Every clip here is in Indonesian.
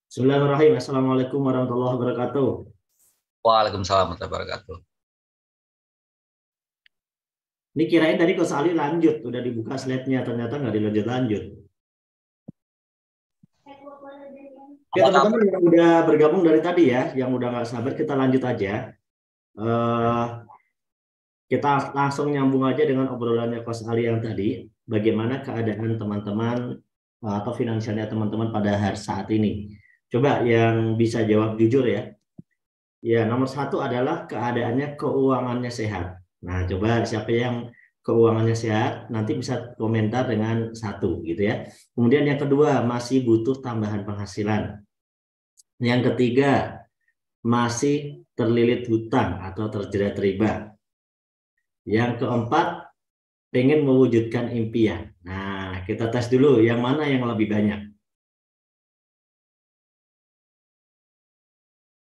Bismillahirrahmanirrahim. Assalamualaikum warahmatullahi wabarakatuh. Waalaikumsalam warahmatullahi wabarakatuh. Ini kirain tadi Coach Ali lanjut, udah dibuka slide-nya, ternyata nggak dilanjut-lanjut. Oke Apa teman-teman kabar? yang udah bergabung dari tadi ya, yang udah nggak sabar kita lanjut aja. Eh, kita langsung nyambung aja dengan obrolannya Coach Ali yang tadi. Bagaimana keadaan teman-teman atau finansialnya teman-teman pada hari saat ini. Coba yang bisa jawab jujur ya. Ya, nomor satu adalah keadaannya keuangannya sehat. Nah, coba siapa yang keuangannya sehat, nanti bisa komentar dengan satu gitu ya. Kemudian yang kedua, masih butuh tambahan penghasilan. Yang ketiga, masih terlilit hutang atau terjerat riba. Yang keempat, pengen mewujudkan impian. Nah, kita tes dulu yang mana yang lebih banyak.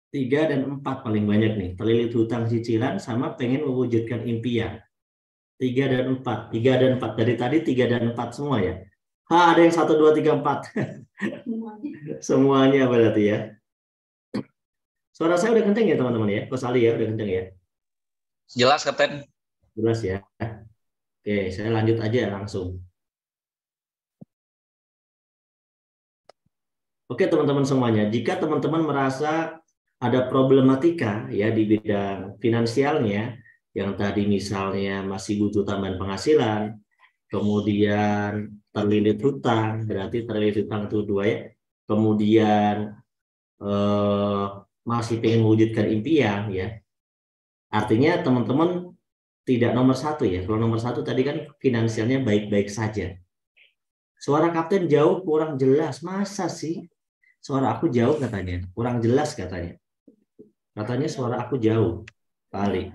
3 dan 4 paling banyak nih, terlilit hutang cicilan sama pengen mewujudkan impian. 3 dan 4 dari tadi 3 dan 4 semua ya. Ada yang 1, 2, 3, 4 semuanya berarti ya. Suara saya udah kenceng ya teman-teman ya, Coach Ali ya udah kenceng ya, Jelas, Kapten? jelas ya. Oke, saya lanjut aja langsung. Oke teman-teman semuanya, jika teman-teman merasa ada problematika ya di bidang finansialnya, yang tadi misalnya masih butuh tambahan penghasilan, kemudian terlilit hutang, berarti terlilit hutang itu dua ya, kemudian masih pengen mewujudkan impian ya, artinya teman-teman tidak nomor satu ya. Kalau nomor satu tadi kan finansialnya baik-baik saja. Suara kapten jauh kurang jelas, masa sih? Suara aku jauh katanya, kurang jelas katanya. Katanya suara aku jauh kali.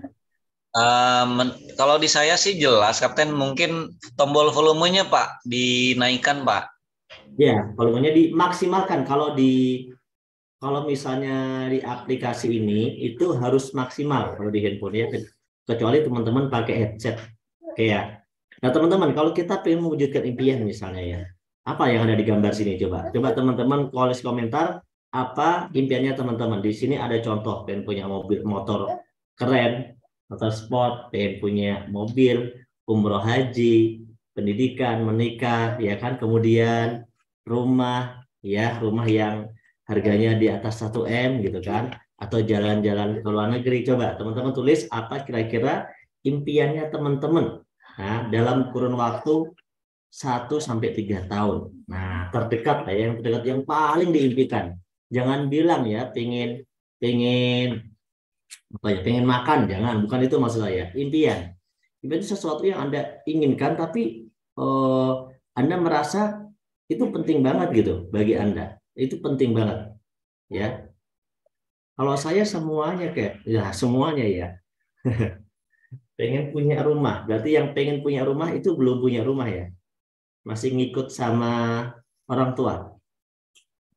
Kalau di saya sih jelas, Kapten. Mungkin tombol volumenya, Pak, dinaikkan, Pak. Ya, volumenya dimaksimalkan. Kalau misalnya di aplikasi ini itu harus maksimal kalau di handphone ya, kecuali teman-teman pakai headset kayak. Nah teman-teman, kalau kita pengen mewujudkan impian misalnya ya, apa yang ada di gambar sini, coba teman-teman tulis komentar apa impiannya teman-teman. Di sini ada contoh, pengen punya mobil motor keren, motor sport, pengen punya mobil, umroh haji, pendidikan, menikah, ya kan, kemudian rumah, ya rumah yang harganya di atas 1 M gitu kan, atau jalan-jalan ke luar negeri. Coba teman-teman tulis apa kira-kira impiannya teman-teman, nah, dalam kurun waktu 1 sampai 3 tahun. Nah, terdekat lah, yang terdekat, yang paling diimpikan. Jangan bilang ya pengen pengen apa ya, pengen makan, jangan, bukan itu maksud saya. Impian. Impian itu sesuatu yang Anda inginkan tapi Anda merasa itu penting banget gitu bagi Anda. Itu penting banget ya. Kalau saya semuanya kayak ya semuanya ya. Pengen punya rumah. Berarti yang pengen punya rumah itu belum punya rumah ya. Masih ngikut sama orang tua.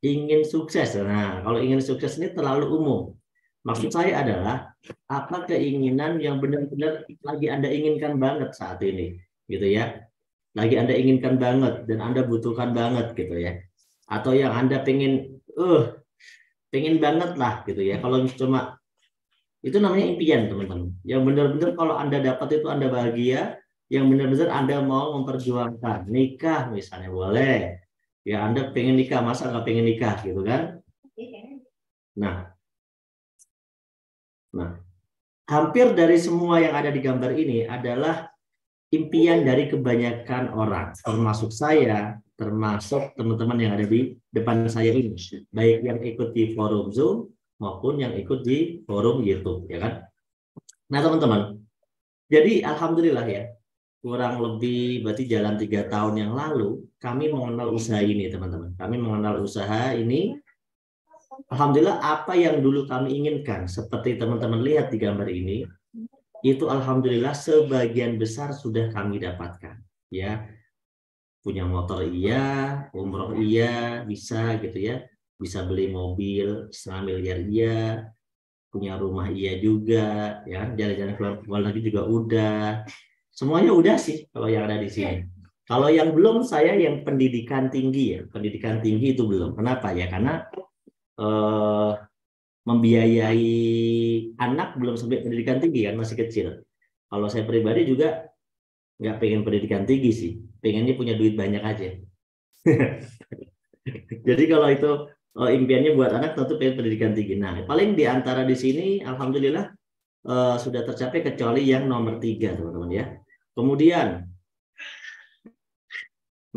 Ingin sukses. Nah, kalau ingin sukses ini terlalu umum. Maksud saya adalah apa keinginan yang benar-benar lagi Anda inginkan banget saat ini, gitu ya. Lagi Anda inginkan banget dan Anda butuhkan banget gitu ya. Atau yang Anda pengen banget lah gitu ya. Kalau cuma itu namanya impian, teman-teman. Yang benar-benar kalau Anda dapat itu Anda bahagia, yang benar-benar Anda mau memperjuangkan. Nikah misalnya boleh. Ya Anda pengen nikah, masa nggak pengen nikah gitu kan? Nah, nah, hampir dari semua yang ada di gambar ini adalah impian dari kebanyakan orang, termasuk saya, termasuk teman-teman yang ada di depan saya ini, baik yang ikut di forum Zoom maupun yang ikut di forum YouTube, ya kan? Nah, teman-teman, jadi alhamdulillah ya, kurang lebih berarti jalan 3 tahun yang lalu kami mengenal usaha ini, teman-teman. Kami mengenal usaha ini. Alhamdulillah apa yang dulu kami inginkan, seperti teman-teman lihat di gambar ini, itu alhamdulillah sebagian besar sudah kami dapatkan. Ya, punya motor iya, umroh iya, bisa gitu ya. Bisa beli mobil 1/2 miliar iya, punya rumah iya juga, ya. Jalan-jalan ke luar negeri juga udah. Semuanya udah sih kalau yang ada di sini. Kalau yang belum, saya yang pendidikan tinggi ya, pendidikan tinggi itu belum. Kenapa ya? Karena eh, membiayai anak belum sampai pendidikan tinggi kan, masih kecil. Kalau saya pribadi juga nggak pengen pendidikan tinggi sih, pengennya punya duit banyak aja. Jadi kalau itu impiannya buat anak tentu pengen pendidikan tinggi. Nah, paling di antara di sini, alhamdulillah sudah tercapai kecuali yang nomor 3, teman-teman ya. Kemudian,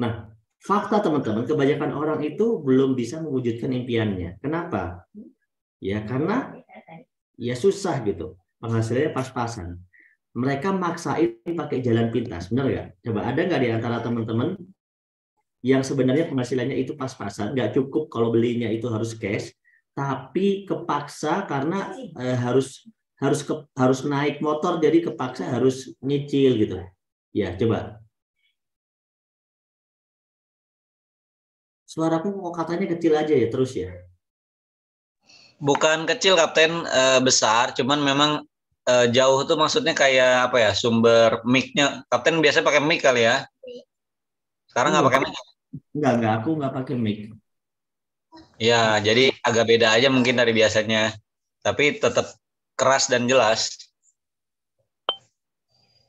nah, fakta teman-teman, kebanyakan orang itu belum bisa mewujudkan impiannya. Kenapa? Ya karena ya susah gitu, penghasilannya pas-pasan. Mereka maksain pakai jalan pintas, benar nggak? Coba ada nggak di antara teman-teman yang sebenarnya penghasilannya itu pas-pasan, nggak cukup kalau belinya itu harus cash, tapi kepaksa karena harus harus naik motor, jadi kepaksa harus nyicil gitu. Ya, coba. Suaraku kok katanya kecil aja ya terus ya. Bukan kecil Kapten, besar, cuman memang jauh tuh maksudnya kayak apa ya, sumber mic-nya. Kapten biasanya pakai mic kali ya. Sekarang nggak Enggak, pakai mic. enggak, aku nggak pakai mic. Ya, jadi agak beda aja mungkin dari biasanya. Tapi tetap keras dan jelas.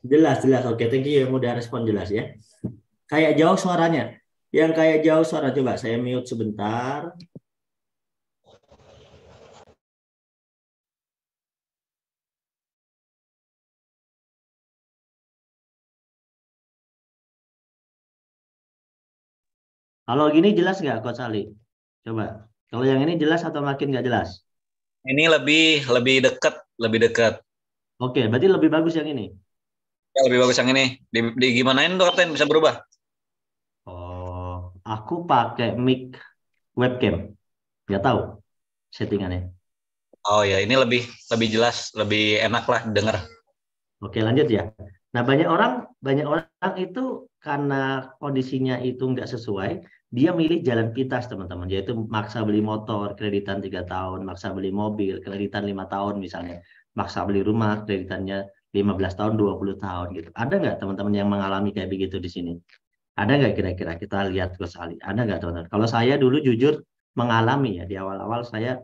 Jelas, jelas. Oke, thank you yang udah respon jelas ya. Kayak jauh suaranya. Yang kayak jauh suara, coba saya mute sebentar. Kalau gini jelas nggak, Coach Ali? Coba. Kalau yang ini jelas atau makin nggak jelas? Ini lebih lebih dekat, lebih dekat. Oke, berarti lebih bagus yang ini. Ya, lebih bagus yang ini. Di gimanain tuh Kapten bisa berubah? Oh, aku pakai mic webcam. Nggak tahu settingannya. Oh ya, ini lebih lebih jelas, lebih enak lah denger. Oke, lanjut ya. Nah, banyak orang itu karena kondisinya itu nggak sesuai, dia milih jalan pintas, teman-teman. Yaitu maksa beli motor, kreditan 3 tahun, maksa beli mobil, kreditan 5 tahun misalnya, maksa beli rumah, kreditannya 15 tahun, 20 tahun gitu. Ada nggak teman-teman yang mengalami kayak begitu di sini? Ada nggak kira-kira? Kita lihat Gus Ali. Ada nggak teman-teman? Kalau saya dulu jujur mengalami ya, di awal-awal saya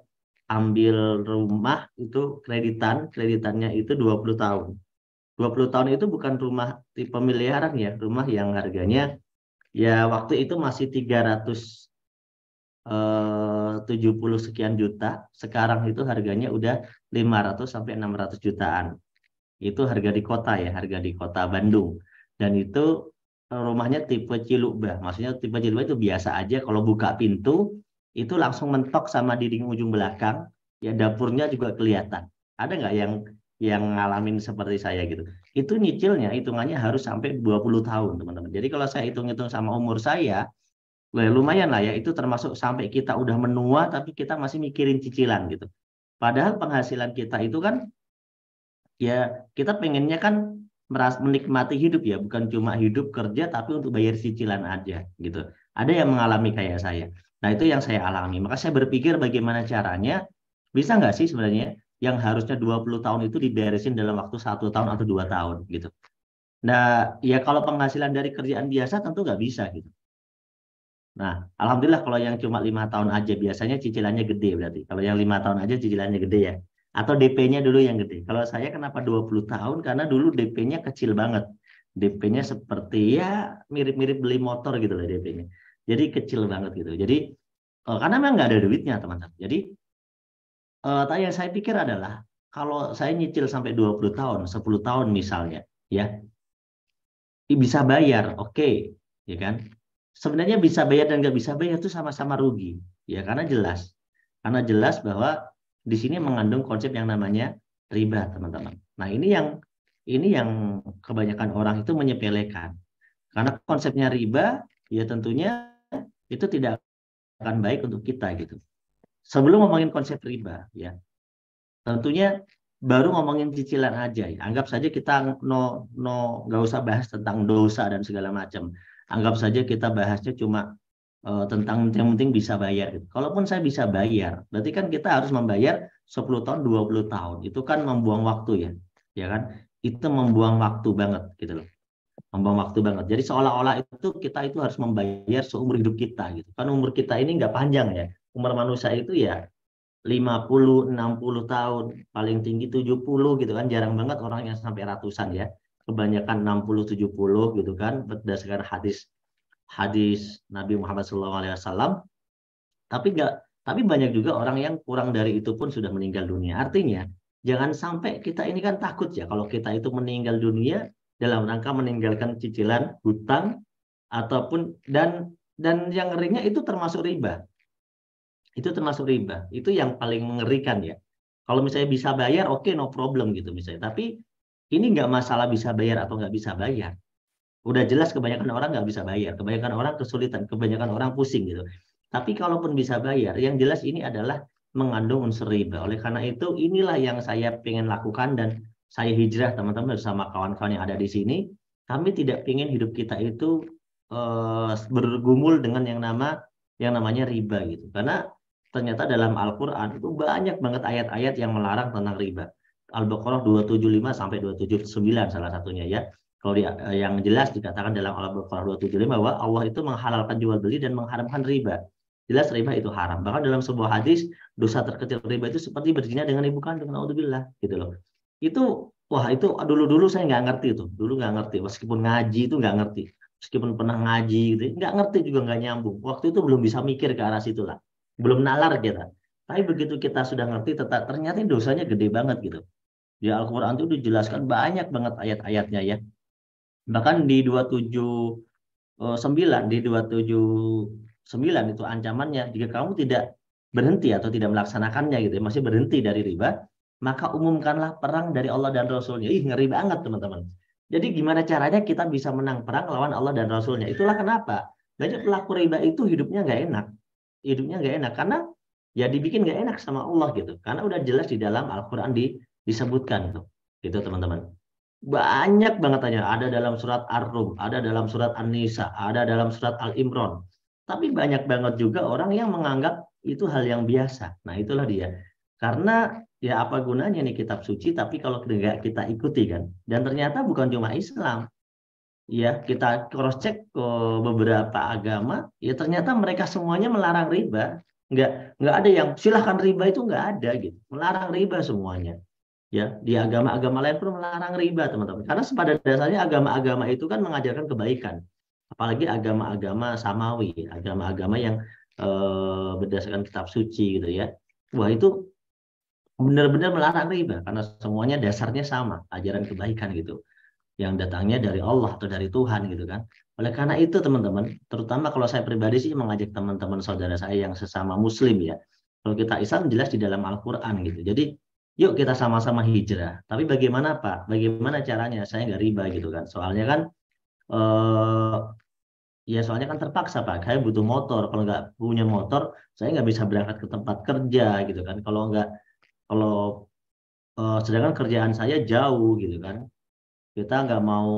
ambil rumah itu kreditannya itu 20 tahun. 20 tahun itu bukan rumah tipe miliaran ya, rumah yang harganya ya waktu itu masih 370 sekian juta, sekarang itu harganya udah 500 sampai 600 jutaan. Itu harga di kota ya, harga di kota Bandung. Dan itu rumahnya tipe Cilukba. Maksudnya tipe Cilukba itu biasa aja, kalau buka pintu itu langsung mentok sama dinding ujung belakang, ya dapurnya juga kelihatan. Ada nggak yang ngalamin seperti saya gitu? Itu nyicilnya hitungannya harus sampai 20 tahun, teman-teman. Jadi kalau saya hitung-hitung sama umur saya, lumayan lah ya, itu termasuk sampai kita udah menua tapi kita masih mikirin cicilan gitu. Padahal penghasilan kita itu kan ya kita pengennya kan menikmati hidup ya, bukan cuma hidup kerja tapi untuk bayar cicilan aja gitu. Ada yang mengalami kayak saya. Nah, itu yang saya alami. Maka saya berpikir bagaimana caranya, bisa nggak sih sebenarnya yang harusnya 20 tahun itu diberesin dalam waktu 1 tahun atau 2 tahun gitu. Nah, ya kalau penghasilan dari kerjaan biasa tentu nggak bisa gitu. Nah, alhamdulillah kalau yang cuma 5 tahun aja biasanya cicilannya gede berarti. Kalau yang 5 tahun aja cicilannya gede ya. Atau DP-nya dulu yang gede. Kalau saya kenapa 20 tahun? Karena dulu DP-nya kecil banget. DP-nya seperti ya mirip-mirip beli motor gitu loh DP-nya. Jadi kecil banget gitu. Jadi karena memang nggak ada duitnya teman-teman. Jadi tadi yang saya pikir adalah kalau saya nyicil sampai 20 tahun, 10 tahun misalnya, ya bisa bayar, oke, ya kan? Sebenarnya bisa bayar dan nggak bisa bayar itu sama-sama rugi, ya karena jelas bahwa di sini mengandung konsep yang namanya riba, teman-teman. Nah, ini yang kebanyakan orang itu menyepelekan, karena konsepnya riba, ya tentunya itu tidak akan baik untuk kita gitu. Sebelum ngomongin konsep riba, ya tentunya baru ngomongin cicilan aja ya. Anggap saja kita nggak usah bahas tentang dosa dan segala macam. Anggap saja kita bahasnya cuma tentang yang penting bisa bayar gitu. Kalaupun saya bisa bayar, berarti kan kita harus membayar 10 tahun, 20 tahun. Itu kan membuang waktu ya. Ya kan? Itu membuang waktu banget gitu loh. Membuang waktu banget. Jadi seolah-olah kita itu harus membayar seumur hidup kita gitu. Kan umur kita ini nggak panjang ya. Umur manusia itu ya 50, 60 tahun, paling tinggi 70 gitu kan. Jarang banget orang yang sampai ratusan ya. Kebanyakan 60, 70 gitu kan berdasarkan hadis Nabi Muhammad SAW. Tapi banyak juga orang yang kurang dari itu pun sudah meninggal dunia. Artinya, jangan sampai kita ini kan takut ya kalau kita itu meninggal dunia dalam rangka meninggalkan cicilan hutang ataupun dan yang ngerinya itu termasuk riba. Itu termasuk riba. Itu yang paling mengerikan ya. Kalau misalnya bisa bayar, oke, no problem gitu misalnya. Tapi ini nggak masalah bisa bayar atau nggak bisa bayar. Udah jelas kebanyakan orang nggak bisa bayar, kebanyakan orang kesulitan, kebanyakan orang pusing gitu. Tapi kalaupun bisa bayar, yang jelas ini adalah mengandung unsur riba. Oleh karena itu, inilah yang saya ingin lakukan dan saya hijrah teman-teman bersama kawan-kawan yang ada di sini. Kami tidak ingin hidup kita itu bergumul dengan yang namanya riba gitu. Karena ternyata dalam Al-Quran itu banyak banget ayat-ayat yang melarang tentang riba. Al-Baqarah 275 sampai 279 salah satunya ya. Kalau yang jelas dikatakan dalam Al-Baqarah 275 bahwa Allah itu menghalalkan jual beli dan mengharamkan riba. Jelas riba itu haram. Bahkan dalam sebuah hadis, dosa terkecil riba itu seperti berzina dengan ibu kandung. Naudzubillah gitu loh. Itu dulu-dulu saya nggak ngerti itu. Dulu nggak ngerti. Meskipun ngaji itu nggak ngerti. Meskipun pernah ngaji gitu, nggak ngerti juga nggak nyambung. Waktu itu belum bisa mikir ke arah situ lah. Belum nalar kita. Tapi begitu kita sudah ngerti, ternyata dosanya gede banget gitu. Di Al-Quran itu dijelaskan banyak banget ayat-ayatnya ya. Bahkan di 279 itu ancamannya jika kamu tidak berhenti atau tidak melaksanakannya gitu ya, masih berhenti dari riba, maka umumkanlah perang dari Allah dan Rasulnya. Ih, ngeri banget teman-teman. Jadi gimana caranya kita bisa menang perang lawan Allah dan Rasulnya? Itulah kenapa banyak pelaku riba itu hidupnya nggak enak. Hidupnya nggak enak karena ya dibikin nggak enak sama Allah gitu. Karena udah jelas di dalam Al-Quran disebutkan tuh. Gitu teman-teman. Banyak banget aja. Ada dalam surat Ar-Rum, ada dalam surat An-Nisa, ada dalam surat Al-Imran. Tapi banyak banget juga orang yang menganggap itu hal yang biasa. Nah, itulah dia. Karena ya apa gunanya nih kitab suci tapi kalau tidak kita ikuti kan. Dan ternyata bukan cuma Islam. Ya, kita cross check ke beberapa agama, ya ternyata mereka semuanya melarang riba. Nggak ada yang silahkan riba itu nggak ada gitu. Melarang riba semuanya. Ya, di agama-agama lain pun melarang riba, teman-teman. Karena pada dasarnya agama-agama itu kan mengajarkan kebaikan. Apalagi agama-agama samawi, agama-agama yang berdasarkan kitab suci gitu ya. Wah, itu benar-benar melarang riba karena semuanya dasarnya sama, ajaran kebaikan gitu. Yang datangnya dari Allah atau dari Tuhan gitu kan. Oleh karena itu teman-teman, terutama kalau saya pribadi sih mengajak teman-teman saudara saya yang sesama muslim ya. Kalau kita Islam jelas di dalam Al-Quran gitu. Jadi yuk kita sama-sama hijrah. Tapi bagaimana Pak? Bagaimana caranya? Saya nggak riba gitu kan. Soalnya kan eh, ya soalnya kan terpaksa Pak. Saya butuh motor. Kalau nggak punya motor, saya nggak bisa berangkat ke tempat kerja gitu kan. Kalau sedangkan kerjaan saya jauh gitu kan. Kita nggak mau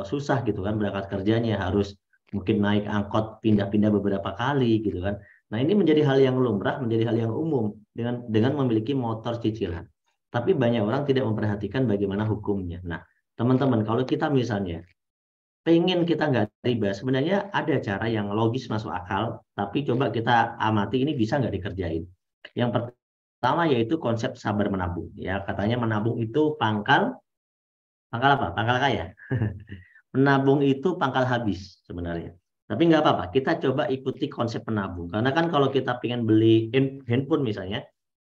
susah gitu kan berangkat kerjanya harus mungkin naik angkot pindah-pindah beberapa kali gitu kan. Nah ini menjadi hal yang lumrah, menjadi hal yang umum dengan memiliki motor cicilan. Tapi banyak orang tidak memperhatikan bagaimana hukumnya. Nah teman-teman kalau kita misalnya pengen kita nggak riba, sebenarnya ada cara yang logis masuk akal, tapi coba kita amati ini bisa nggak dikerjain. Yang pertama yaitu konsep sabar menabung. Ya katanya menabung itu pangkal apa? Pangkal kaya. Menabung itu pangkal habis sebenarnya. Tapi nggak apa-apa, kita coba ikuti konsep menabung. Karena kan kalau kita pengen beli handphone misalnya,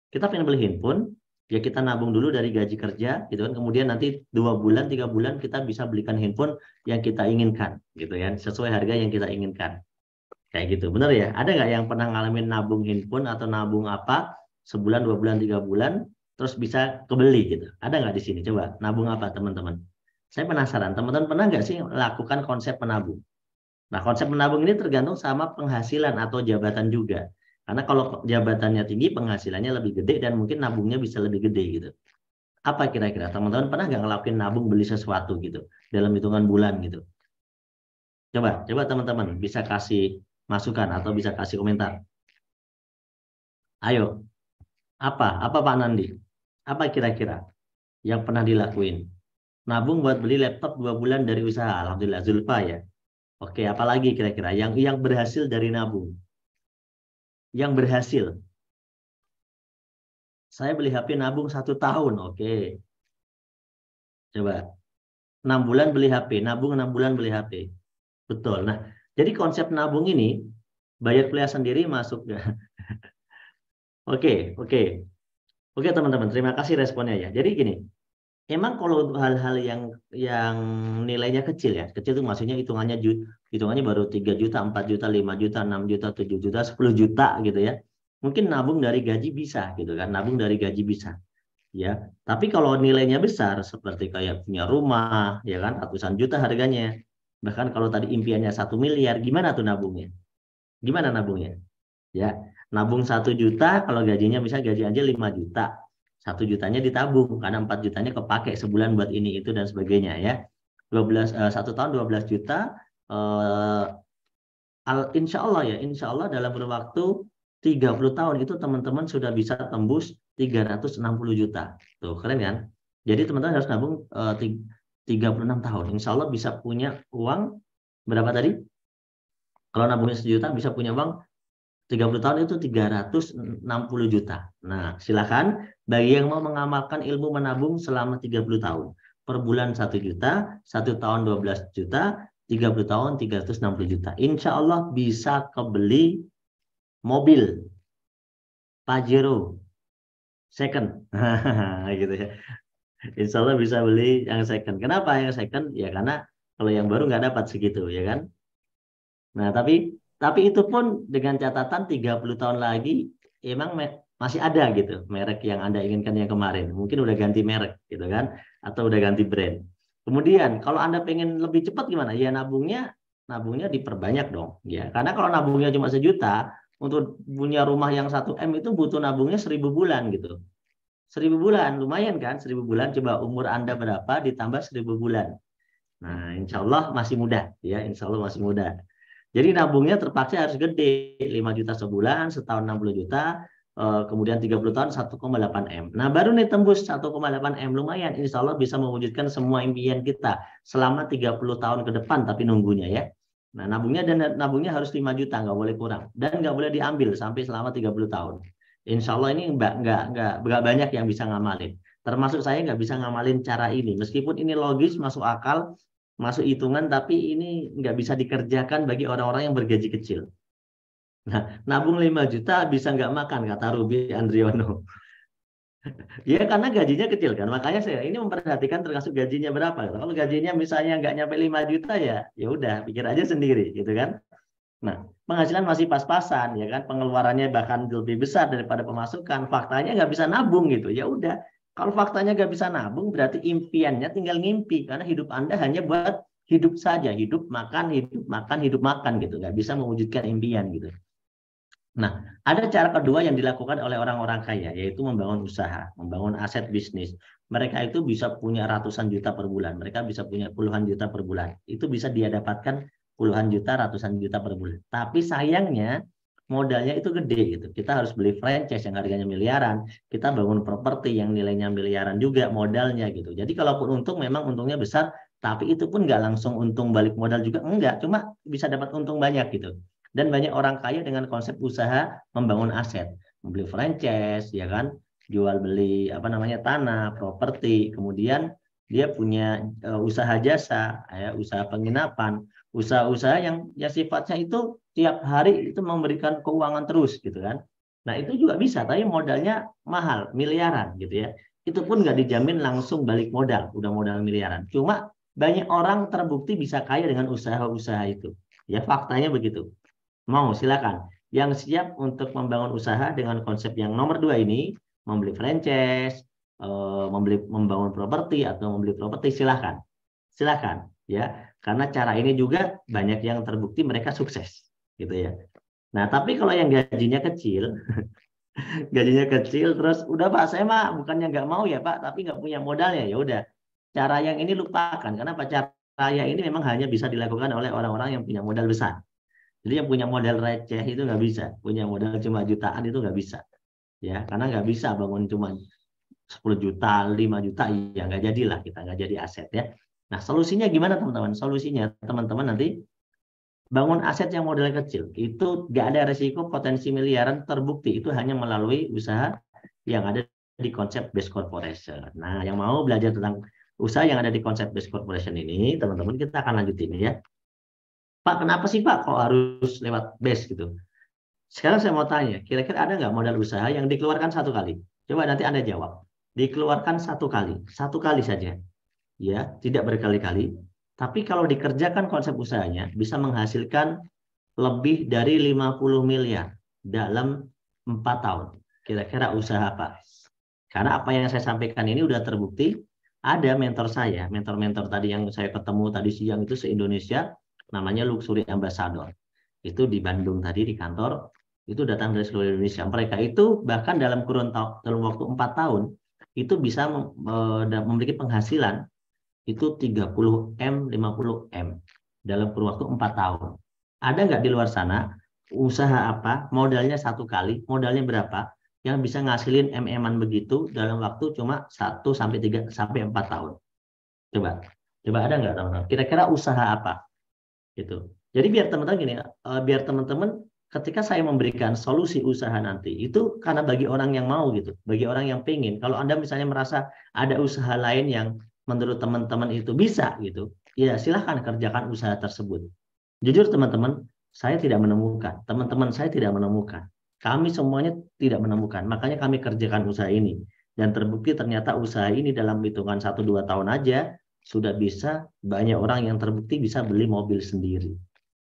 kita pengen beli handphone, ya kita nabung dulu dari gaji kerja, gitu kan. Kemudian nanti 2 bulan, 3 bulan kita bisa belikan handphone yang kita inginkan, gitu ya, sesuai harga yang kita inginkan. Kayak gitu, benar ya? Ada nggak yang pernah ngalamin nabung handphone atau nabung apa, sebulan, 2 bulan, 3 bulan, terus bisa kebeli gitu? Ada nggak di sini? Coba nabung apa teman-teman? Saya penasaran, teman-teman pernah nggak sih lakukan konsep menabung? Nah, konsep menabung ini tergantung sama penghasilan atau jabatan juga. Karena kalau jabatannya tinggi, penghasilannya lebih gede dan mungkin nabungnya bisa lebih gede gitu. Apa kira-kira? Teman-teman pernah nggak ngelakuin nabung beli sesuatu gitu dalam hitungan bulan gitu? Coba teman-teman bisa kasih masukan atau bisa kasih komentar. Ayo, apa Pak Nandi? Apa kira-kira yang pernah dilakuin? Nabung buat beli laptop 2 bulan dari usaha. Alhamdulillah, Zulfa ya. Oke, apalagi kira-kira yang berhasil dari nabung? Yang berhasil. Saya beli HP nabung 1 tahun, oke. Coba 6 bulan beli HP, nabung 6 bulan beli HP. Betul. Nah, jadi konsep nabung ini bayar kuliah sendiri masuk nggak? Oke, oke. Oke teman-teman, terima kasih responnya ya. Jadi gini, emang kalau untuk hal-hal yang nilainya kecil ya, kecil itu maksudnya hitungannya baru 3 juta, 4 juta, 5 juta, 6 juta, 7 juta, 10 juta gitu ya. Mungkin nabung dari gaji bisa gitu kan, nabung dari gaji bisa. Ya, tapi kalau nilainya besar seperti kayak punya rumah, ya kan, ratusan juta harganya. Bahkan kalau tadi impiannya 1 miliar, gimana tuh nabungnya? Gimana nabungnya? Ya, nabung 1 juta, kalau gajinya bisa gaji aja 5 juta. 1 jutanya ditabung, karena 4 jutanya kepake sebulan buat ini, itu, dan sebagainya ya. 1 tahun 12 juta, insya Allah ya, insya Allah dalam kurun waktu 30 tahun itu teman-teman sudah bisa tembus 360 juta. Tuh, keren kan? Jadi teman-teman harus nabung 36 tahun. Insya Allah bisa punya uang berapa tadi? Kalau nabungnya 1 juta bisa punya uang 30 tahun itu 360 juta. Nah, silakan bagi yang mau mengamalkan ilmu menabung selama 30 tahun. Per bulan 1 juta, 1 tahun 12 juta, 30 tahun 360 juta. Insya Allah bisa kebeli mobil Pajero second. Gitu ya. Insya Allah bisa beli yang second. Kenapa yang second? Ya karena kalau yang baru nggak dapat segitu, ya kan? Nah, tapi itu pun dengan catatan 30 tahun lagi emang masih ada gitu merek yang Anda inginkan yang kemarin. Mungkin udah ganti merek gitu kan, atau udah ganti brand. Kemudian kalau Anda pengen lebih cepat gimana? Ya nabungnya diperbanyak dong, ya. Karena kalau nabungnya cuma 1 juta, untuk punya rumah yang 1 M itu butuh nabungnya 1.000 bulan gitu. 1.000 bulan lumayan kan? 1.000 bulan, coba umur Anda berapa ditambah 1.000 bulan. Nah, insya Allah masih muda, ya. Insya Allah masih muda. Jadi nabungnya terpaksa harus gede, 5 juta sebulan, setahun 60 juta, kemudian 30 tahun 1,8 M. Nah, baru nih tembus 1,8 M, lumayan. Insya Allah bisa mewujudkan semua impian kita selama 30 tahun ke depan, tapi nunggunya ya. Nah, nabungnya harus 5 juta, nggak boleh kurang. Dan nggak boleh diambil sampai selama 30 tahun. Insya Allah ini nggak banyak yang bisa ngamalin. Termasuk saya nggak bisa ngamalin cara ini. Meskipun ini logis, masuk akal, masuk hitungan, tapi ini nggak bisa dikerjakan bagi orang-orang yang bergaji kecil. Nah, nabung 5 juta bisa nggak makan, kata Ruby Andriono. Ya, karena gajinya kecil kan. Makanya saya ini memperhatikan termasuk gajinya berapa. Kalau gajinya misalnya nggak nyampe 5 juta ya udah, pikir aja sendiri gitu kan. Nah, penghasilan masih pas-pasan ya kan, pengeluarannya bahkan lebih besar daripada pemasukan. Faktanya nggak bisa nabung gitu. Ya udah, kalau faktanya nggak bisa nabung, berarti impiannya tinggal ngimpi, karena hidup Anda hanya buat hidup saja, hidup makan, hidup makan, hidup makan gitu, nggak bisa mewujudkan impian gitu. Nah, ada cara kedua yang dilakukan oleh orang-orang kaya, yaitu membangun usaha, membangun aset bisnis. Mereka itu bisa punya ratusan juta per bulan, mereka bisa punya puluhan juta per bulan. Itu bisa dia dapatkan puluhan juta, ratusan juta per bulan. Tapi sayangnya modalnya itu gede gitu. Kita harus beli franchise yang harganya miliaran, kita bangun properti yang nilainya miliaran juga modalnya gitu. Jadi kalaupun untung, memang untungnya besar, tapi itu pun nggak langsung untung balik modal juga, enggak, cuma bisa dapat untung banyak gitu. Dan banyak orang kaya dengan konsep usaha membangun aset, membeli franchise, ya kan, jual beli tanah, properti, kemudian dia punya usaha jasa, ya, usaha penginapan, usaha-usaha yang ya sifatnya itu tiap hari itu memberikan keuangan terus gitu kan. Nah, itu juga bisa, tapi modalnya mahal, miliaran gitu ya. Itu pun nggak dijamin langsung balik modal, udah modal miliaran. Cuma banyak orang terbukti bisa kaya dengan usaha-usaha itu. Ya, faktanya begitu. Mau silakan. Yang siap untuk membangun usaha dengan konsep yang nomor 2 ini, membeli franchise, membangun properti atau membeli properti, silakan. Silakan ya. Karena cara ini juga banyak yang terbukti mereka sukses gitu ya. Nah, tapi kalau yang gajinya kecil, gajinya kecil terus udah Pak, saya mah bukannya nggak mau ya Pak, tapi nggak punya modalnya, ya udah. Cara yang ini lupakan, karena cara yang ini memang hanya bisa dilakukan oleh orang-orang yang punya modal besar. Jadi yang punya modal receh itu nggak bisa, punya modal cuma jutaan itu nggak bisa, ya, karena nggak bisa bangun cuma 10 juta, 5 juta, ya nggak jadilah, kita nggak jadi aset ya. Nah, solusinya gimana teman-teman? Solusinya teman-teman nanti bangun aset yang modalnya kecil, itu nggak ada resiko potensi miliaran, terbukti itu hanya melalui usaha yang ada di konsep based corporation. Nah, yang mau belajar tentang usaha yang ada di konsep based corporation ini, teman-teman kita akan lanjutin ya. Pak, kenapa sih Pak kok harus lewat base gitu? Sekarang saya mau tanya, kira-kira ada nggak modal usaha yang dikeluarkan satu kali? Coba nanti Anda jawab. Dikeluarkan satu kali saja, ya, tidak berkali-kali. Tapi kalau dikerjakan konsep usahanya, bisa menghasilkan lebih dari 50 miliar dalam 4 tahun. Kira-kira usaha apa? Karena apa yang saya sampaikan ini udah terbukti. Ada mentor saya, mentor-mentor tadi yang saya ketemu tadi siang itu se-Indonesia, namanya Luxury Ambassador. Itu di Bandung tadi di kantor, itu datang dari seluruh Indonesia. Mereka itu bahkan dalam dalam waktu 4 tahun, itu bisa memiliki penghasilan itu 30 M, 50 M dalam kurun waktu 4 tahun. Ada nggak di luar sana usaha apa, modalnya satu kali, modalnya berapa, yang bisa ngasilin MM-an begitu dalam waktu cuma 1 sampai 3 sampai 4 tahun. Coba ada nggak teman-teman? Kira-kira usaha apa? Gitu. Jadi biar teman-teman gini, biar teman-teman ketika saya memberikan solusi usaha nanti, itu karena bagi orang yang mau gitu, bagi orang yang pengen. Kalau Anda misalnya merasa ada usaha lain yang menurut teman-teman itu bisa gitu, ya silahkan kerjakan usaha tersebut. Jujur teman-teman, saya tidak menemukan, teman-teman saya tidak menemukan. Kami semuanya tidak menemukan, makanya kami kerjakan usaha ini. Dan terbukti ternyata usaha ini dalam hitungan 1-2 tahun aja, sudah bisa banyak orang yang terbukti bisa beli mobil sendiri.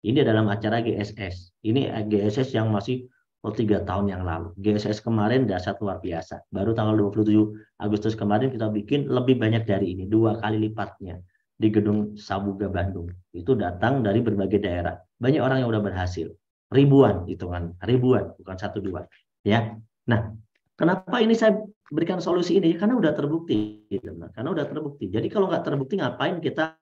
Ini dalam acara GSS. Ini GSS yang masih 3 tahun yang lalu. GSS kemarin dahsyat luar biasa. Baru tanggal 27 Agustus kemarin kita bikin lebih banyak dari ini, 2 kali lipatnya di Gedung Sabuga Bandung. Itu datang dari berbagai daerah. Banyak orang yang udah berhasil. Ribuan hitungan, ribuan, bukan 1-2. Ya. Nah, kenapa ini saya berikan solusi ini? Karena udah terbukti, gitu. Karena udah terbukti. Jadi kalau nggak terbukti, ngapain kita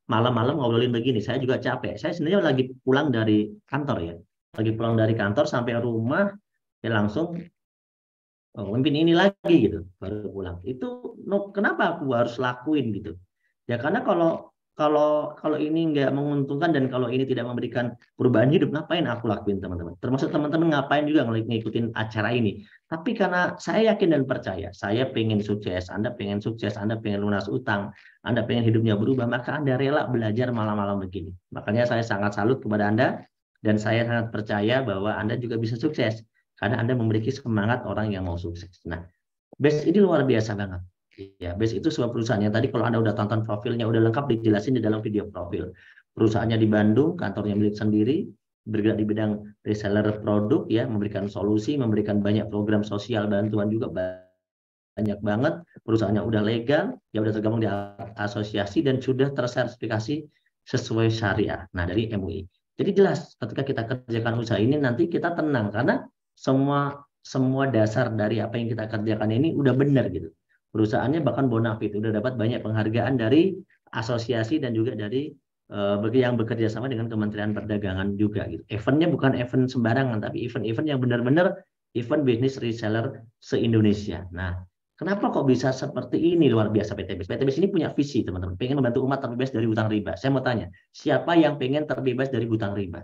malam-malam ngobrolin begini? Saya juga capek. Saya sebenarnya lagi pulang dari kantor ya. Lagi pulang dari kantor sampai rumah, ya langsung mimpin ini lagi gitu, baru pulang. Itu kenapa aku harus lakuin gitu? Ya karena kalau ini nggak menguntungkan dan kalau ini tidak memberikan perubahan hidup, ngapain aku lakuin teman-teman? Termasuk teman-teman ngapain juga ngikutin acara ini? Tapi karena saya yakin dan percaya, saya pengen sukses, Anda pengen sukses, Anda pengen lunas utang, Anda pengen hidupnya berubah, maka Anda rela belajar malam-malam begini. Makanya saya sangat salut kepada Anda dan saya sangat percaya bahwa Anda juga bisa sukses karena Anda memiliki semangat orang yang mau sukses. Nah, BES ini luar biasa banget. Ya, BES itu sebuah perusahaan yang tadi kalau Anda udah tonton profilnya, udah lengkap dijelasin di dalam video profil. Perusahaannya di Bandung, kantornya milik sendiri, bergerak di bidang reseller produk, ya, memberikan solusi, memberikan banyak program sosial, bantuan juga banyak banget. Perusahaannya udah legal, ya udah tergabung di asosiasi dan sudah tersertifikasi sesuai syariah. Nah, dari MUI. Jadi jelas ketika kita kerjakan usaha ini nanti kita tenang karena semua dasar dari apa yang kita kerjakan ini udah benar gitu. Perusahaannya bahkan bonafit, udah dapat banyak penghargaan dari asosiasi dan juga dari yang bekerja sama dengan Kementerian Perdagangan juga gitu. Eventnya bukan event sembarangan, tapi event-event yang benar-benar event bisnis reseller se-Indonesia. Nah, kenapa kok bisa seperti ini luar biasa PT BES? PT BES ini punya visi teman-teman, pengen membantu umat terbebas dari hutang riba. Saya mau tanya, siapa yang pengen terbebas dari hutang riba?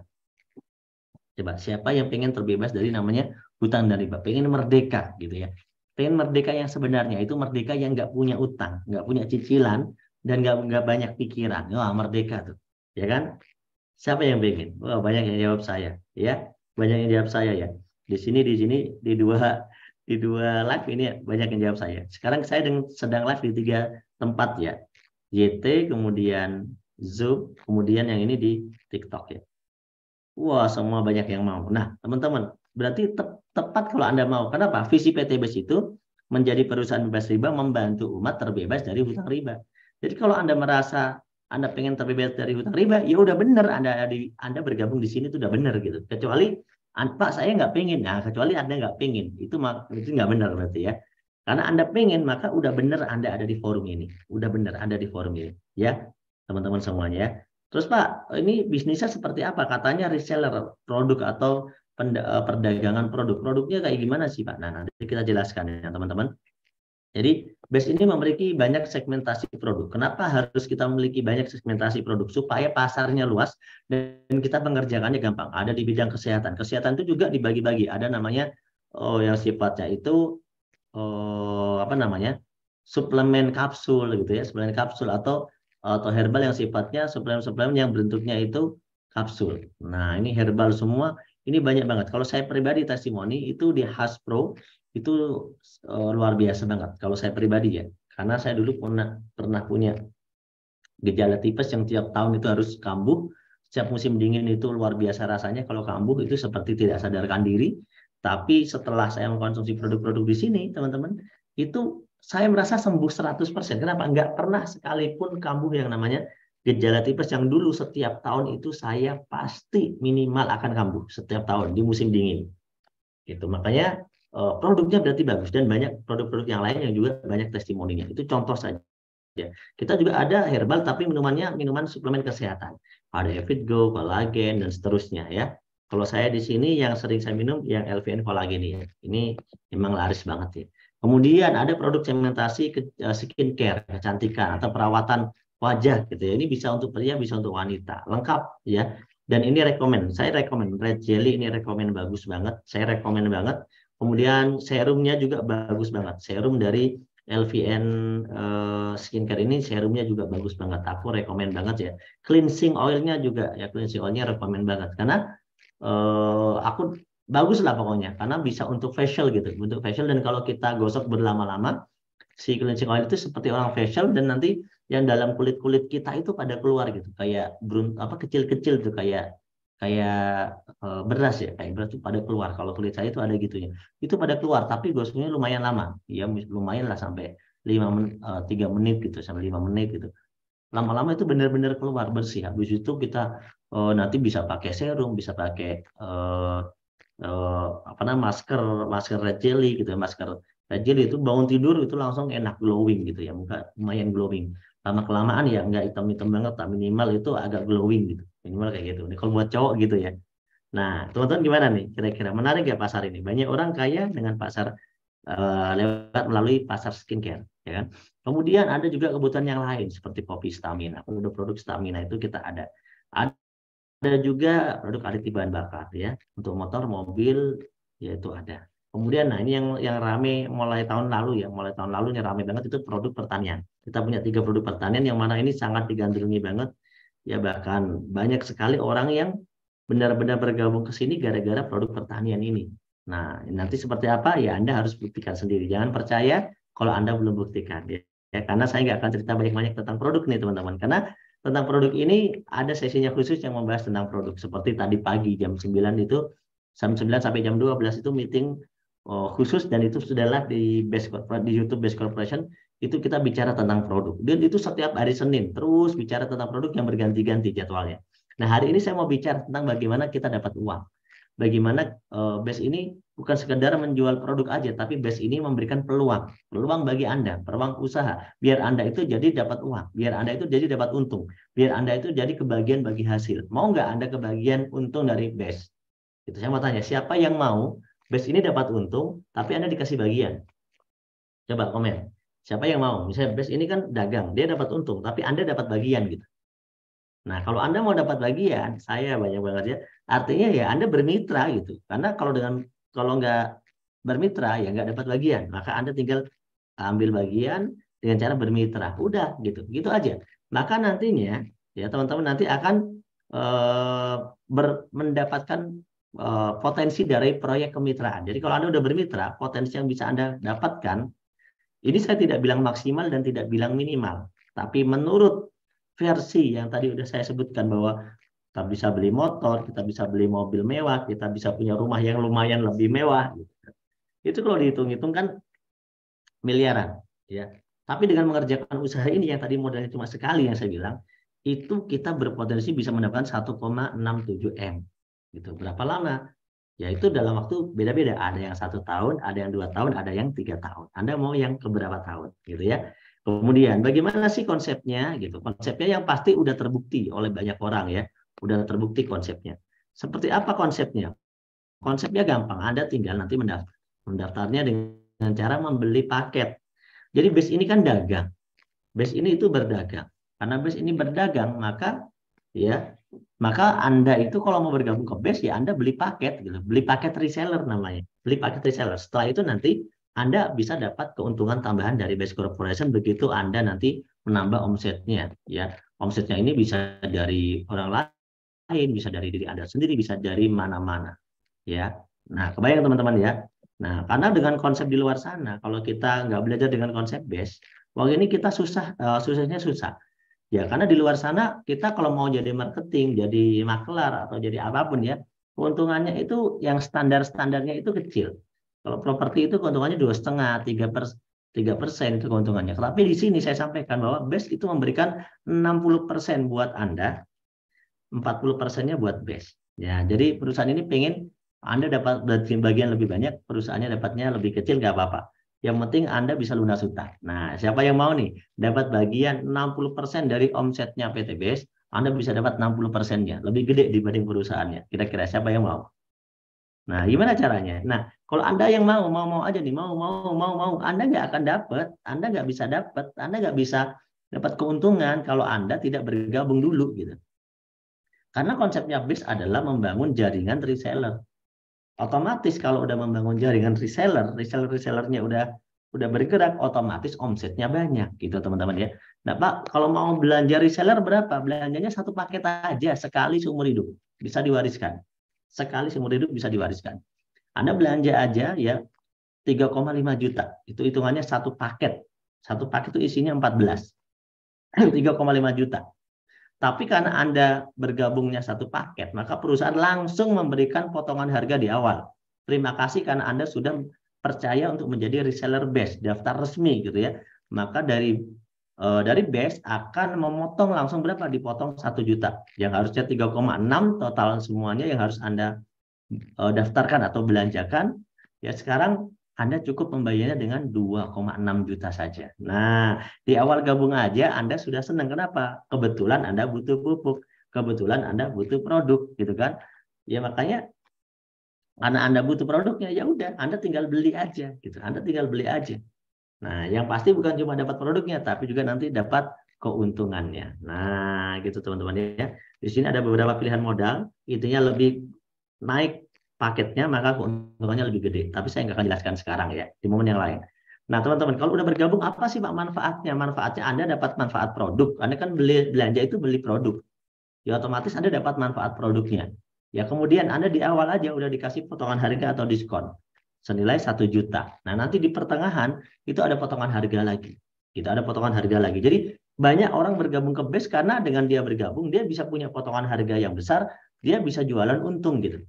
Coba, siapa yang pengen terbebas dari namanya hutang dan riba? Pengen merdeka gitu ya. Pengen merdeka yang sebenarnya, itu merdeka yang nggak punya utang, nggak punya cicilan, dan nggak banyak pikiran. Wah, merdeka tuh. Ya kan? Siapa yang pengen? Wah, banyak yang jawab saya. Ya, banyak yang jawab saya ya. Di sini, di dua live ini banyak yang jawab saya. Sekarang saya sedang live di 3 tempat ya. YT, kemudian Zoom, kemudian yang ini di TikTok ya. Wah, semua banyak yang mau. Nah, teman-teman, berarti tepat kalau Anda mau. Kenapa? Visi PT BES itu menjadi perusahaan bebas riba, membantu umat terbebas dari hutang riba. Jadi kalau Anda merasa Anda pengen terbebas dari hutang riba, ya udah benar Anda bergabung di sini itu udah benar gitu. Kecuali Pak saya nggak pengen, nah kecuali Anda nggak pengen, itu nggak benar berarti ya. Karena Anda pengen, maka udah benar Anda ada di forum ini, udah benar Anda di forum ini, ya teman-teman semuanya ya. Terus Pak, ini bisnisnya seperti apa? Katanya reseller produk atau perdagangan produk. Produknya kayak gimana sih Pak? Nah, nanti kita jelaskan ya teman-teman. Jadi BES ini memiliki banyak segmentasi produk. Kenapa harus kita memiliki banyak segmentasi produk? Supaya pasarnya luas dan kita mengerjakannya gampang. Ada di bidang kesehatan. Kesehatan itu juga dibagi-bagi. Ada namanya yang sifatnya itu apa namanya, suplemen kapsul gitu ya, suplemen kapsul atau herbal yang sifatnya suplemen-suplemen yang bentuknya itu kapsul. Nah, ini herbal semua, ini banyak banget. Kalau saya pribadi testimoni itu di Hasbro itu luar biasa banget. Kalau saya pribadi ya, karena saya dulu pernah punya gejala tipes yang tiap tahun itu harus kambuh. Setiap musim dingin itu luar biasa rasanya kalau kambuh itu seperti tidak sadarkan diri. Tapi setelah saya mengkonsumsi produk-produk di sini, teman-teman, itu saya merasa sembuh 100%. Kenapa? Nggak pernah sekalipun kambuh yang namanya gejala tipes yang dulu setiap tahun itu saya pasti minimal akan kambuh setiap tahun di musim dingin. Itu makanya produknya berarti bagus dan banyak produk-produk yang lain yang juga banyak testimoninya. Itu contoh saja. Ya. Kita juga ada herbal tapi minumannya minuman suplemen kesehatan. Ada Evitgo, kolagen dan seterusnya ya. Kalau saya di sini yang sering saya minum yang LVN kolagen ya. Ini memang laris banget ya. Kemudian ada produk segmentasi skincare, kecantikan atau perawatan wajah gitu ya. Ini bisa untuk pria, bisa untuk wanita. Lengkap ya. Dan ini saya rekomen Red Jelly ini rekomen bagus banget. Saya rekomen banget. Kemudian serumnya juga bagus banget. Serum dari LVN skincare ini serumnya juga bagus banget. Aku rekomen banget ya. Cleansing oilnya juga ya, cleansing oilnya rekomen banget karena aku bagus lah pokoknya karena bisa untuk facial gitu, untuk facial. Dan kalau kita gosok berlama-lama si cleansing oil itu seperti orang facial dan nanti yang dalam kulit kita itu pada keluar gitu kayak kecil-kecil tuh kayak kayak beras ya, kayak beras itu pada keluar. Kalau kulit saya itu ada gitunya, itu pada keluar tapi gosoknya lumayan lama ya, lumayan lah sampai 3 menit gitu, sampai 5 menit gitu. Lama-lama itu benar-benar keluar bersih. Habis itu kita nanti bisa pakai serum, bisa pakai apa namanya, masker red jelly gitu ya. Masker red jelly itu bangun tidur itu langsung enak, glowing gitu ya, muka lumayan glowing. Lama kelamaan ya nggak hitam-hitam banget, tak minimal itu agak glowing gitu, minimal kayak gitu. Ini kalau buat cowok gitu ya. Nah, teman-teman gimana nih kira-kira, menarik nggak pasar ini? Banyak orang kaya dengan pasar lewat melalui pasar skincare ya kan. Kemudian ada juga kebutuhan yang lain seperti kopi stamina, produk-produk stamina itu kita ada juga produk aditip bahan bakar ya, untuk motor, mobil, yaitu ada. Kemudian, nah ini yang rame mulai tahun lalu ya, mulai tahun lalu yang rame banget itu produk pertanian. Kita punya 3 produk pertanian yang mana ini sangat digandrungi banget ya, bahkan banyak sekali orang yang benar-benar bergabung ke sini gara-gara produk pertanian ini. Nah, nanti seperti apa ya Anda harus buktikan sendiri. Jangan percaya kalau Anda belum buktikan ya. Karena saya nggak akan cerita banyak-banyak tentang produk nih teman-teman. Karena tentang produk ini ada sesinya khusus yang membahas tentang produk. Seperti tadi pagi jam 9 itu, jam 9 sampai jam 12 itu meeting khusus, dan itu sudah live di YouTube Best Corporation. Itu kita bicara tentang produk. Dan itu setiap hari Senin terus bicara tentang produk yang berganti-ganti jadwalnya. Nah, hari ini saya mau bicara tentang bagaimana kita dapat uang. Bagaimana BES ini bukan sekedar menjual produk aja, tapi BES ini memberikan peluang bagi Anda, peluang usaha, biar Anda itu jadi dapat uang, biar Anda itu jadi dapat untung, biar Anda itu jadi kebagian bagi hasil. Mau nggak Anda kebagian untung dari BES? Itu saya mau tanya, siapa yang mau BES ini dapat untung, tapi Anda dikasih bagian? Coba komen. Siapa yang mau? Misalnya BES ini kan dagang, dia dapat untung, tapi Anda dapat bagian gitu. Nah, kalau Anda mau dapat bagian, saya banyak banget ya. Artinya ya Anda bermitra gitu. Karena kalau nggak bermitra ya nggak dapat bagian. Maka Anda tinggal ambil bagian dengan cara bermitra. Udah gitu. Gitu aja. Maka nantinya ya teman-teman nanti akan mendapatkan potensi dari proyek kemitraan. Jadi kalau Anda udah bermitra, potensi yang bisa Anda dapatkan ini saya tidak bilang maksimal dan tidak bilang minimal. Tapi menurut versi yang tadi udah saya sebutkan bahwa kita bisa beli motor, kita bisa beli mobil mewah, kita bisa punya rumah yang lumayan lebih mewah. Itu kalau dihitung-hitung kan miliaran. Ya. Tapi dengan mengerjakan usaha ini yang tadi modalnya cuma sekali yang saya bilang, itu kita berpotensi bisa mendapatkan 1,67 M. Gitu. Berapa lama? Ya itu dalam waktu beda-beda. Ada yang 1 tahun, ada yang 2 tahun, ada yang 3 tahun. Anda mau yang keberapa tahun, gitu ya? Kemudian bagaimana sih konsepnya gitu? Konsepnya yang pasti udah terbukti oleh banyak orang ya. Udah terbukti konsepnya. Seperti apa konsepnya? Konsepnya gampang. Anda tinggal nanti mendaftarnya dengan cara membeli paket. Jadi BES ini kan dagang. BES ini itu berdagang. Karena BES ini berdagang, maka Anda itu kalau mau bergabung ke BES ya Anda beli paket gitu. Beli paket reseller namanya. Beli paket reseller. Setelah itu nanti Anda bisa dapat keuntungan tambahan dari base corporation begitu Anda nanti menambah omsetnya. Ya, omsetnya ini bisa dari orang lain, bisa dari diri Anda sendiri, bisa dari mana-mana. Ya, nah kebayang teman-teman ya. Nah, karena dengan konsep di luar sana, kalau kita nggak belajar dengan konsep base, waktu ini kita susahnya susah. Ya, karena di luar sana kita kalau mau jadi marketing, jadi makelar atau jadi apapun ya, keuntungannya itu yang standarnya itu kecil. Kalau properti itu keuntungannya 2,5, 3% itu keuntungannya. Tapi di sini saya sampaikan bahwa base itu memberikan 60% buat Anda, 40%-nya buat base. Ya, jadi perusahaan ini pengen Anda dapat bagian lebih banyak, perusahaannya dapatnya lebih kecil nggak apa-apa. Yang penting Anda bisa lunas hutang. Nah, siapa yang mau nih dapat bagian 60% dari omsetnya PT Base, Anda bisa dapat 60%-nya, lebih gede dibanding perusahaannya. Kira-kira siapa yang mau? Nah, gimana caranya? Nah, kalau Anda yang mau aja nih, mau, Anda nggak akan dapat, Anda nggak bisa dapat, Anda nggak bisa dapat keuntungan kalau Anda tidak bergabung dulu gitu. Karena konsepnya BIS adalah membangun jaringan reseller. Otomatis kalau udah membangun jaringan resellernya udah bergerak, otomatis omsetnya banyak gitu teman-teman ya. Nah Pak, kalau mau belanja reseller berapa? Belanjanya satu paket aja sekali seumur hidup bisa diwariskan. Sekali seumur hidup bisa diwariskan. Anda belanja aja ya 3,5 juta. Itu hitungannya satu paket. Satu paket itu isinya 14. 3,5 juta. Tapi karena Anda bergabungnya satu paket, maka perusahaan langsung memberikan potongan harga di awal. Terima kasih karena Anda sudah percaya untuk menjadi reseller base, daftar resmi gitu ya. Maka dari base akan memotong langsung berapa? Dipotong 1 juta. Yang harusnya 3,6 total semuanya yang harus Anda daftarkan atau belanjakan. Ya sekarang Anda cukup membayarnya dengan 2,6 juta saja. Nah, di awal gabung aja Anda sudah senang. Kenapa? Kebetulan Anda butuh pupuk. Kebetulan Anda butuh produk, gitu kan? Ya makanya karena Anda butuh produknya, ya udah Anda tinggal beli aja, gitu. Anda tinggal beli aja. Nah, yang pasti bukan cuma dapat produknya, tapi juga nanti dapat keuntungannya. Nah, gitu teman-teman ya. Di sini ada beberapa pilihan modal, intinya lebih naik paketnya maka keuntungannya lebih gede. Tapi saya nggak akan jelaskan sekarang ya, di momen yang lain. Nah, teman-teman, kalau udah bergabung apa sih Pak manfaatnya? Manfaatnya Anda dapat manfaat produk. Anda kan belanja itu beli produk. Ya otomatis Anda dapat manfaat produknya. Ya kemudian Anda di awal aja udah dikasih potongan harga atau diskon senilai 1 juta. Nah, nanti di pertengahan itu ada potongan harga lagi. Itu ada potongan harga lagi. Jadi banyak orang bergabung ke BES karena dengan dia bergabung dia bisa punya potongan harga yang besar, dia bisa jualan untung gitu.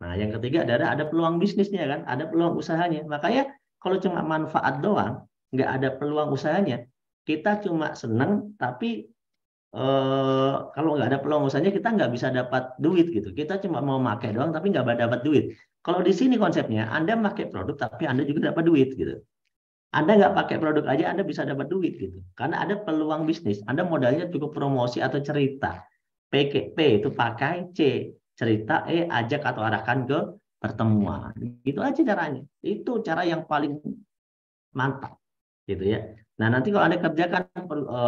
Nah, yang ketiga adalah ada peluang bisnisnya kan, ada peluang usahanya. Makanya kalau cuma manfaat doang, nggak ada peluang usahanya, kita cuma senang tapi kalau nggak ada peluang usahanya kita nggak bisa dapat duit gitu. Kita cuma mau pakai doang tapi nggak dapat duit. Kalau di sini konsepnya Anda pakai produk tapi Anda juga dapat duit gitu. Anda nggak pakai produk aja Anda bisa dapat duit gitu. Karena ada peluang bisnis. Anda modalnya cukup promosi atau cerita. P itu pakai, C cerita, ajak atau arahkan ke pertemuan. Gitu aja caranya. Itu cara yang paling mantap gitu ya. Nah, nanti kalau Anda kerjakan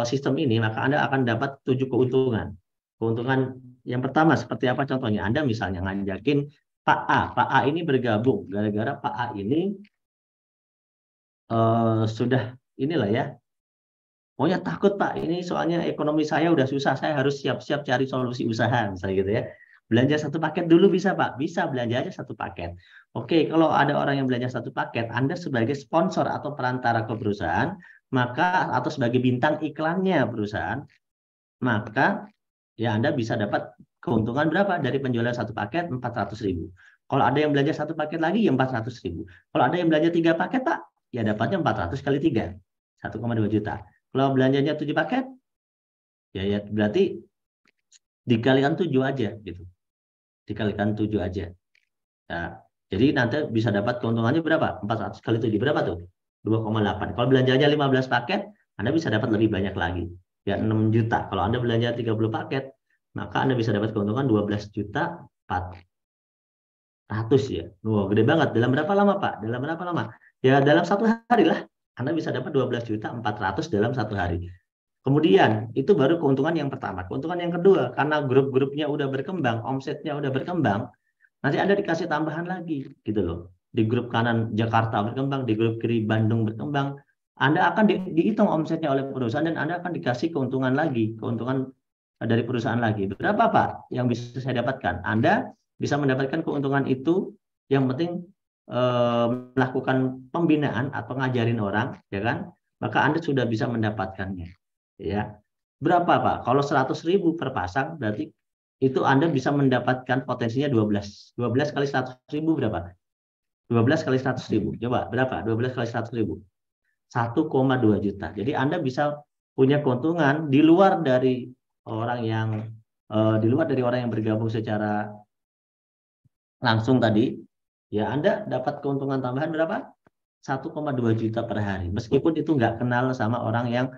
sistem ini, maka Anda akan dapat 7 keuntungan. Keuntungan yang pertama seperti apa contohnya? Anda misalnya ngajakin Pak A. Pak A ini bergabung gara-gara Pak A ini sudah inilah ya. Pokoknya takut Pak, ini soalnya ekonomi saya udah susah, saya harus siap-siap cari solusi usaha misalnya gitu ya. Belanja satu paket dulu bisa Pak, bisa belanja aja satu paket. Oke, kalau ada orang yang belanja satu paket, Anda sebagai sponsor atau perantara ke perusahaan, maka atau sebagai bintang iklannya perusahaan, maka ya Anda bisa dapat keuntungan berapa dari penjualan satu paket 400.000. Kalau ada yang belanja satu paket lagi ya 400.000. Kalau ada yang belanja 3 paket Pak, ya dapatnya 400 kali 3, 1,2 juta. Kalau belanjanya 7 paket, ya berarti dikalikan 7 aja gitu. Dikalikan 7 aja. Nah, jadi nanti bisa dapat keuntungannya berapa? 400 kali 7 berapa tuh? 2,8. Kalau belanjanya 15 paket, Anda bisa dapat lebih banyak lagi. Ya 6 juta. Kalau Anda belanja 30 paket, maka Anda bisa dapat keuntungan 12 juta 400 ya. Wah, gede banget. Dalam berapa lama, Pak? Dalam berapa lama? Ya dalam 1 hari lah. Anda bisa dapat 12 juta 400 dalam 1 hari. Kemudian, itu baru keuntungan yang pertama. Keuntungan yang kedua, karena grup-grupnya udah berkembang, omsetnya udah berkembang, nanti Anda dikasih tambahan lagi, gitu loh. di grup kanan Jakarta berkembang, di grup kiri Bandung berkembang, Anda akan dihitung omsetnya oleh perusahaan dan Anda akan dikasih keuntungan lagi, keuntungan dari perusahaan lagi. Berapa Pak yang bisa saya dapatkan? Anda bisa mendapatkan keuntungan itu, yang penting melakukan pembinaan atau ngajarin orang, ya kan? Maka Anda sudah bisa mendapatkannya. Ya. Berapa Pak? Kalau 100.000 per pasang, berarti itu Anda bisa mendapatkan potensinya 12. 12 kali 100.000 berapa? 12 kali 100.000. Coba berapa? 12 kali 100.000. 1,2 juta. Jadi Anda bisa punya keuntungan di luar dari orang yang bergabung secara langsung tadi. Ya, Anda dapat keuntungan tambahan berapa? 1,2 juta per hari. Meskipun itu nggak kenal sama orang yang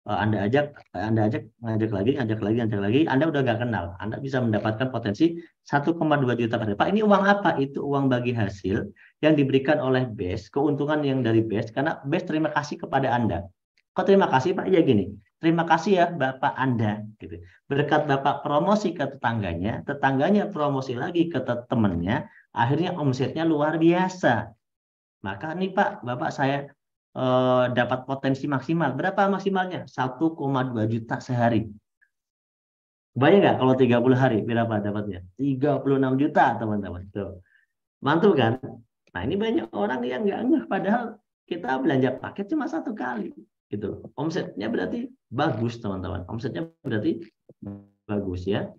Anda ngajak lagi, Anda udah nggak kenal. Anda bisa mendapatkan potensi 1,2 juta per hari. Pak, ini uang apa? Itu uang bagi hasil yang diberikan oleh BES, keuntungan yang dari BES, karena BES terima kasih kepada Anda. Kok terima kasih Pak? Ya gini, terima kasih ya Bapak Anda. Gitu. Berkat Bapak promosi ke tetangganya, tetangganya promosi lagi ke temannya, akhirnya omsetnya luar biasa. Maka nih Pak, Bapak saya dapat potensi maksimal. Berapa maksimalnya? 1,2 juta sehari. Bayang nggak kalau 30 hari berapa dapatnya? 36 juta teman-teman. Tuh. Mantul kan? Nah ini banyak orang yang nggak ngeh, padahal kita belanja paket cuma 1 kali. Gitu. Omsetnya berarti bagus teman-teman. Omsetnya berarti bagus ya.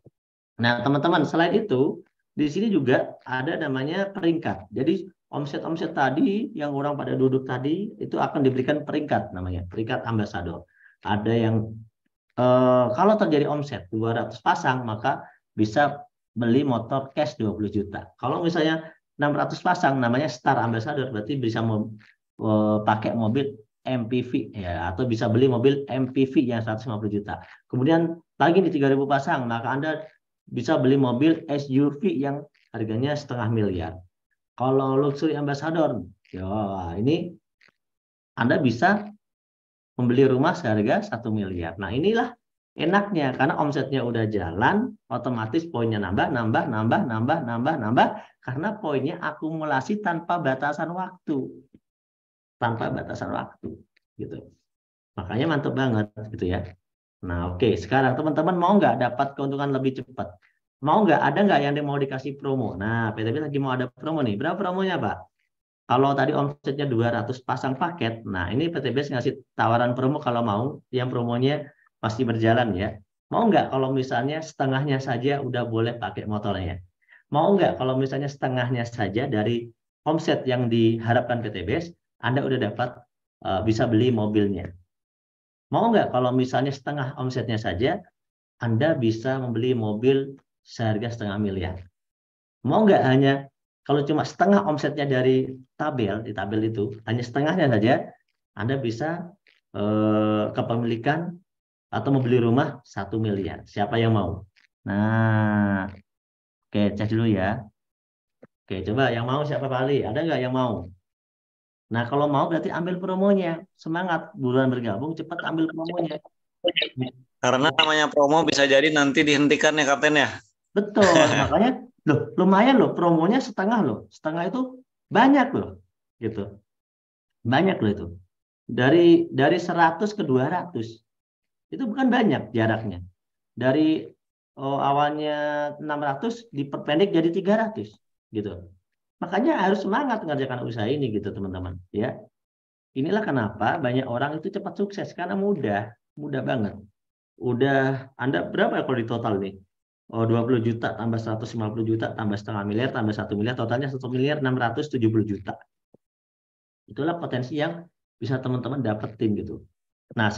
Nah teman-teman selain itu, di sini juga ada namanya peringkat. Jadi omset-omset tadi yang orang pada duduk tadi itu akan diberikan peringkat, namanya peringkat ambasador. Ada yang kalau terjadi omset 200 pasang maka bisa beli motor cash 20 juta. Kalau misalnya 600 pasang namanya star ambassador, berarti bisa pakai mobil MPV ya, atau bisa beli mobil MPV yang 150 juta. Kemudian lagi di 3.000 pasang maka Anda bisa beli mobil SUV yang harganya 0,5 miliar. Kalau luxury ambassador, ya ini Anda bisa membeli rumah seharga 1 miliar. Nah inilah enaknya, karena omsetnya udah jalan, otomatis poinnya nambah, karena poinnya akumulasi tanpa batasan waktu. Tanpa batasan waktu. Gitu. Makanya mantap banget gitu ya. Nah oke, sekarang teman-teman mau nggak dapat keuntungan lebih cepat? Mau nggak, ada nggak yang mau dikasih promo? Nah, PTB lagi mau ada promo nih. Berapa promonya, Pak? Kalau tadi omsetnya 200 pasang paket, nah ini PTB ngasih tawaran promo kalau mau, yang promonya pasti berjalan ya. Mau nggak kalau misalnya setengahnya saja udah boleh pakai motornya? Mau nggak kalau misalnya setengahnya saja dari omset yang diharapkan PTB, Anda udah dapat bisa beli mobilnya? Mau nggak kalau misalnya setengah omsetnya saja, Anda bisa membeli mobil seharga 0,5 miliar. Mau nggak hanya kalau cuma setengah omsetnya dari tabel, di tabel itu, hanya setengahnya saja, Anda bisa kepemilikan atau membeli rumah 1 miliar. Siapa yang mau? Nah, oke, cek dulu ya. Oke, coba yang mau siapa kali? Ada nggak yang mau? Nah, kalau mau berarti ambil promonya. Semangat, buruan bergabung, cepat ambil promonya. Karena namanya promo bisa jadi nanti dihentikan ya Kapten ya. Betul, makanya lumayan loh, promonya setengah loh. Setengah itu banyak loh. Gitu. Banyak loh itu. Dari 100 ke 200. Itu bukan banyak jaraknya. Dari awalnya 600 diperpendek jadi 300 gitu. Makanya harus semangat mengerjakan usaha ini gitu, teman-teman, ya. Inilah kenapa banyak orang itu cepat sukses karena mudah banget. Udah Anda berapa kalau di total nih? 20 juta tambah 150 juta tambah 0,5 miliar tambah 1 miliar, totalnya 1 miliar 670 juta. Itulah potensi yang bisa teman-teman dapetin gitu. Nah,